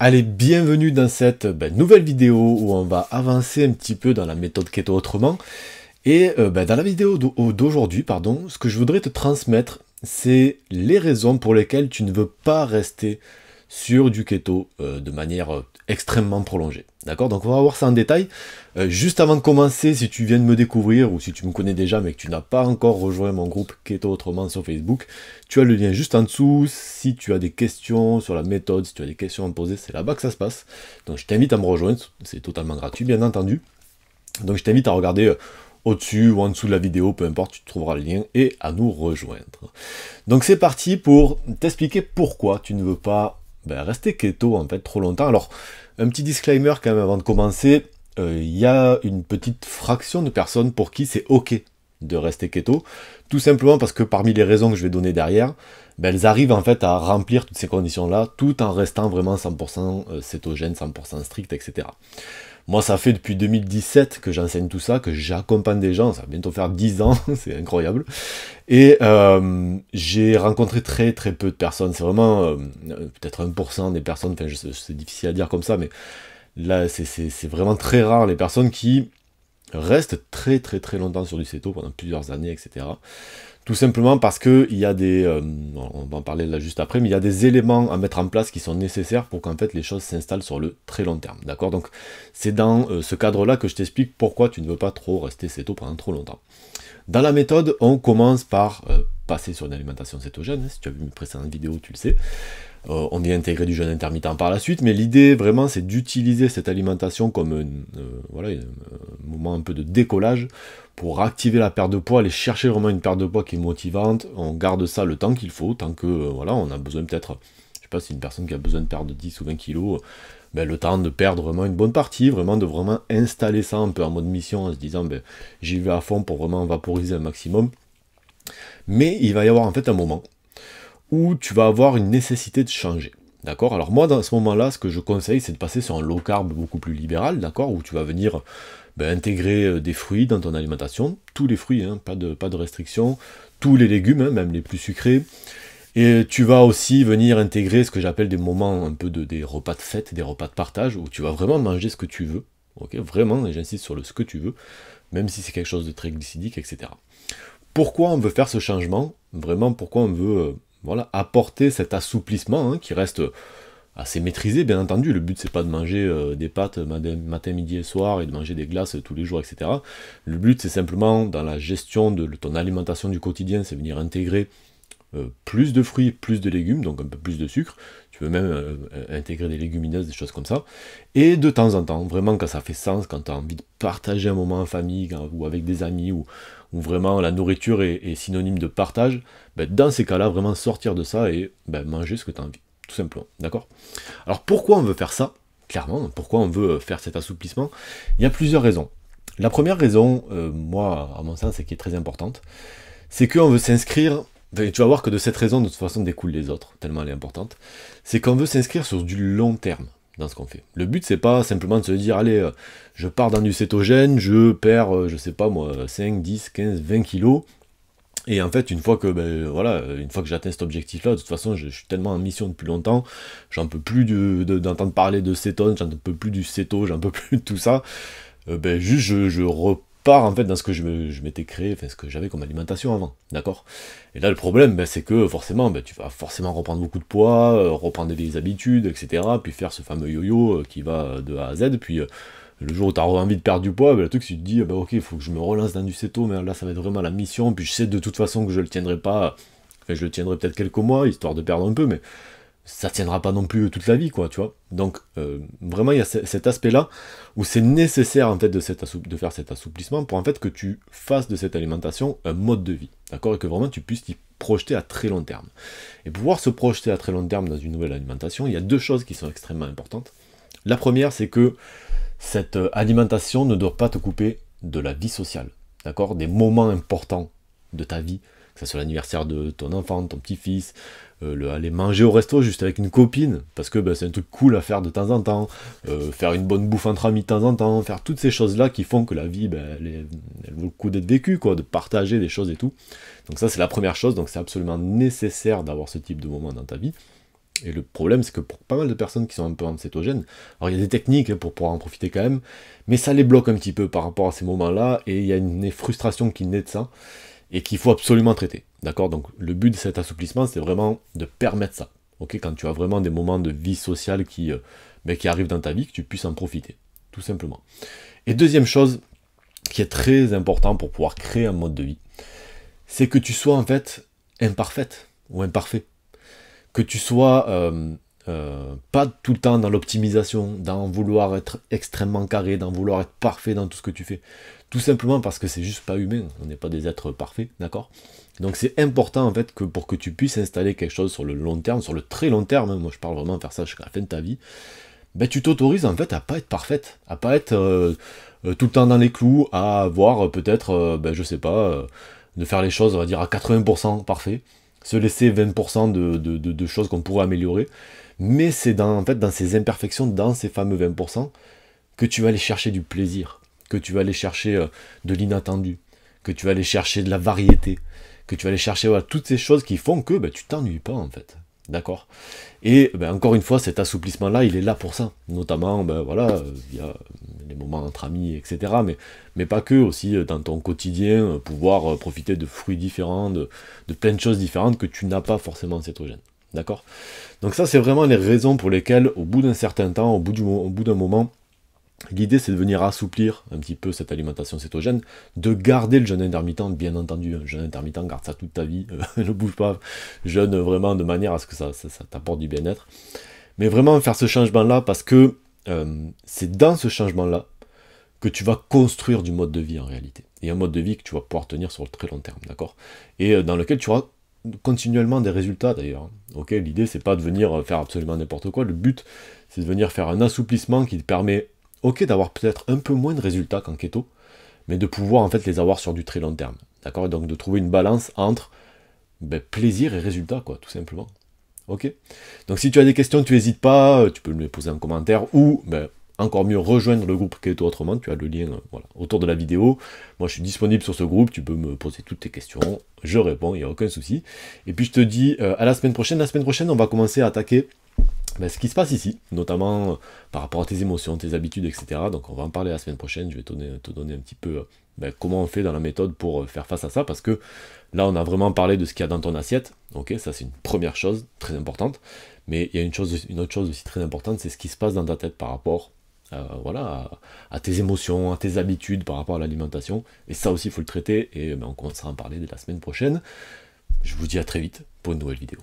Allez, bienvenue dans cette nouvelle vidéo où on va avancer un petit peu dans la méthode keto autrement. Et dans la vidéo d'aujourd'hui, ce que je voudrais te transmettre, c'est les raisons pour lesquelles tu ne veux pas rester sur du keto de manière extrêmement prolongée. D'accord? Donc on va voir ça en détail. Juste avant de commencer, si tu viens de me découvrir ou si tu me connais déjà mais que tu n'as pas encore rejoint mon groupe Keto Autrement sur Facebook, tu as le lien juste en dessous. Si tu as des questions sur la méthode, si tu as des questions à me poser, c'est là-bas que ça se passe. Donc je t'invite à me rejoindre, c'est totalement gratuit bien entendu. Donc je t'invite à regarder au-dessus ou en dessous de la vidéo, peu importe, tu trouveras le lien et à nous rejoindre. Donc c'est parti pour t'expliquer pourquoi tu ne veux pas rester keto en fait trop longtemps. Alors un petit disclaimer quand même avant de commencer, il y a une petite fraction de personnes pour qui c'est ok de rester keto, tout simplement parce que parmi les raisons que je vais donner derrière, elles arrivent en fait à remplir toutes ces conditions là tout en restant vraiment 100% cétogène, 100% strict, etc. Moi, ça fait depuis 2017 que j'enseigne tout ça, que j'accompagne des gens, ça va bientôt faire 10 ans, c'est incroyable. Et j'ai rencontré très très peu de personnes, c'est vraiment peut-être 1% des personnes, enfin c'est difficile à dire comme ça, mais là c'est vraiment très rare les personnes qui restent très très très longtemps sur du céto, pendant plusieurs années, etc. Tout simplement parce que il y a des, on va en parler là juste après, mais il y a des éléments à mettre en place qui sont nécessaires pour qu'en fait les choses s'installent sur le très long terme, d'accord? Donc c'est dans ce cadre-là que je t'explique pourquoi tu ne veux pas trop rester céto pendant trop longtemps. Dans la méthode, on commence par passer sur une alimentation cétogène, si tu as vu mes précédentes vidéos, tu le sais. On vient intégrer du jeûne intermittent par la suite, mais l'idée vraiment c'est d'utiliser cette alimentation comme un moment un peu de décollage pour activer la perte de poids, aller chercher vraiment une perte de poids qui est motivante. On garde ça le temps qu'il faut, tant que voilà, on a besoin peut-être, je sais pas si une personne qui a besoin de perdre 10 ou 20 kilos, le temps de perdre vraiment une bonne partie, vraiment de vraiment installer ça un peu en mode mission en se disant j'y vais à fond pour vraiment vaporiser un maximum. Mais il va y avoir en fait un moment où tu vas avoir une nécessité de changer. D'accord? Alors moi, dans ce moment-là, ce que je conseille, c'est de passer sur un low carb beaucoup plus libéral, d'accord? Où tu vas venir intégrer des fruits dans ton alimentation, tous les fruits, hein, pas de restriction, tous les légumes, hein, même les plus sucrés. Et tu vas aussi venir intégrer ce que j'appelle des moments un peu des repas de fête, des repas de partage, où tu vas vraiment manger ce que tu veux. Ok? Vraiment, et j'insiste sur le ce que tu veux, même si c'est quelque chose de très glycidique, etc. Pourquoi on veut faire ce changement? Vraiment, pourquoi on veut apporter cet assouplissement qui reste assez maîtrisé, bien entendu. Le but, c'est pas de manger des pâtes matin, midi et soir et de manger des glaces tous les jours, etc. Le but, c'est simplement, dans la gestion de ton alimentation du quotidien, c'est venir intégrer plus de fruits, plus de légumes, donc un peu plus de sucre. Tu peux même intégrer des légumineuses, des choses comme ça. Et de temps en temps, vraiment quand ça fait sens, quand tu as envie de partager un moment en famille ou avec des amis, ou vraiment la nourriture est synonyme de partage, dans ces cas-là, vraiment sortir de ça et manger ce que tu as envie, tout simplement. D'accord? Alors pourquoi on veut faire ça? Clairement, pourquoi on veut faire cet assouplissement? Il y a plusieurs raisons. La première raison, moi, à mon sens, et qui est très importante, c'est qu'on veut s'inscrire. Tu vas voir que de cette raison, de toute façon, découlent les autres, tellement elle est importante. C'est qu'on veut s'inscrire sur du long terme dans ce qu'on fait. Le but, c'est pas simplement de se dire, allez, je pars dans du cétogène, je perds, je sais pas moi, 5, 10, 15, 20 kilos, et en fait, une fois que j'atteins cet objectif-là, de toute façon, je suis tellement en mission depuis longtemps, j'en peux plus d'entendre parler de cétone, j'en peux plus du céto, j'en peux plus de tout ça, je repars en fait dans ce que je m'étais créé, enfin ce que j'avais comme alimentation avant, d'accord? Et là le problème, c'est que forcément, tu vas forcément reprendre beaucoup de poids, reprendre des vieilles habitudes, etc. Puis faire ce fameux yo-yo qui va de A à Z, puis le jour où tu as envie de perdre du poids, le truc, tu te dis, ok, il faut que je me relance dans du céto, mais là ça va être vraiment la mission, puis je sais de toute façon que je le tiendrai pas, enfin je le tiendrai peut-être quelques mois, histoire de perdre un peu, mais ça tiendra pas non plus toute la vie, quoi, tu vois. Donc, vraiment, il y a cet aspect-là, où c'est nécessaire, en fait, de faire cet assouplissement, pour en fait que tu fasses de cette alimentation un mode de vie, d'accord? Et que vraiment, tu puisses t'y projeter à très long terme. Et pouvoir se projeter à très long terme dans une nouvelle alimentation, il y a deux choses qui sont extrêmement importantes. La première, c'est que cette alimentation ne doit pas te couper de la vie sociale, d'accord? Des moments importants de ta vie, que ce soit l'anniversaire de ton enfant, ton petit-fils, aller manger au resto juste avec une copine, parce que c'est un truc cool à faire de temps en temps, faire une bonne bouffe entre amis de temps en temps, faire toutes ces choses-là qui font que la vie, elle vaut le coup d'être vécue, quoi, de partager des choses et tout. Donc ça, c'est la première chose, donc c'est absolument nécessaire d'avoir ce type de moment dans ta vie. Et le problème, c'est que pour pas mal de personnes qui sont un peu en cétogène, alors il y a des techniques hein, pour pouvoir en profiter quand même, mais ça les bloque un petit peu par rapport à ces moments-là, et il y a une frustration qui naît de ça, et qu'il faut absolument traiter. D'accord? Donc le but de cet assouplissement, c'est vraiment de permettre ça. Ok? Quand tu as vraiment des moments de vie sociale qui arrivent dans ta vie, que tu puisses en profiter. Tout simplement. Et deuxième chose qui est très important pour pouvoir créer un mode de vie, c'est que tu sois en fait imparfaite ou imparfait. Que tu sois pas tout le temps dans l'optimisation, dans vouloir être extrêmement carré, dans vouloir être parfait dans tout ce que tu fais. Tout simplement parce que c'est juste pas humain, on n'est pas des êtres parfaits, d'accord? Donc c'est important en fait que pour que tu puisses installer quelque chose sur le long terme, sur le très long terme, hein, moi je parle vraiment de faire ça jusqu'à la fin de ta vie, ben tu t'autorises en fait à pas être parfaite, à pas être tout le temps dans les clous, à avoir peut-être, je sais pas, de faire les choses on va dire à 80% parfait, se laisser 20% de choses qu'on pourrait améliorer, mais c'est en fait dans ces imperfections, dans ces fameux 20%, que tu vas aller chercher du plaisir, que tu vas aller chercher de l'inattendu, que tu vas aller chercher de la variété, que tu vas aller chercher voilà, toutes ces choses qui font que tu t'ennuies pas en fait. D'accord? Et encore une fois, cet assouplissement-là, il est là pour ça. Notamment, voilà, il y a les moments entre amis, etc. Mais pas que, aussi dans ton quotidien, pouvoir profiter de fruits différents, de plein de choses différentes que tu n'as pas forcément en cétogène. D'accord? Donc ça, c'est vraiment les raisons pour lesquelles, au bout d'un certain temps, au bout d'un moment, l'idée c'est de venir assouplir un petit peu cette alimentation cétogène, de garder le jeûne intermittent, bien entendu, un jeûne intermittent, garde ça toute ta vie, ne bouge pas, jeûne vraiment de manière à ce que ça t'apporte du bien-être. Mais vraiment faire ce changement-là parce que c'est dans ce changement-là que tu vas construire du mode de vie en réalité. Et un mode de vie que tu vas pouvoir tenir sur le très long terme, d'accord? Et dans lequel tu auras continuellement des résultats d'ailleurs. Ok, l'idée c'est pas de venir faire absolument n'importe quoi, le but c'est de venir faire un assouplissement qui te permet ok d'avoir peut-être un peu moins de résultats qu'en keto, mais de pouvoir en fait les avoir sur du très long terme. D'accord? Et donc de trouver une balance entre plaisir et résultat, quoi, tout simplement. Ok? Donc si tu as des questions, tu n'hésites pas, tu peux me les poser en commentaire, ou encore mieux, rejoindre le groupe Keto Autrement, tu as le lien voilà, autour de la vidéo. Moi je suis disponible sur ce groupe, tu peux me poser toutes tes questions, je réponds, il n'y a aucun souci. Et puis je te dis à la semaine prochaine. La semaine prochaine, on va commencer à attaquer ce qui se passe ici, notamment par rapport à tes émotions, tes habitudes, etc. Donc on va en parler la semaine prochaine, je vais te donner un petit peu comment on fait dans la méthode pour faire face à ça, parce que là on a vraiment parlé de ce qu'il y a dans ton assiette, ok, ça c'est une première chose très importante, mais il y a une autre chose aussi très importante, c'est ce qui se passe dans ta tête par rapport voilà, à tes émotions, à tes habitudes, par rapport à l'alimentation, et ça aussi il faut le traiter, et on commencera à en parler dès la semaine prochaine. Je vous dis à très vite pour une nouvelle vidéo.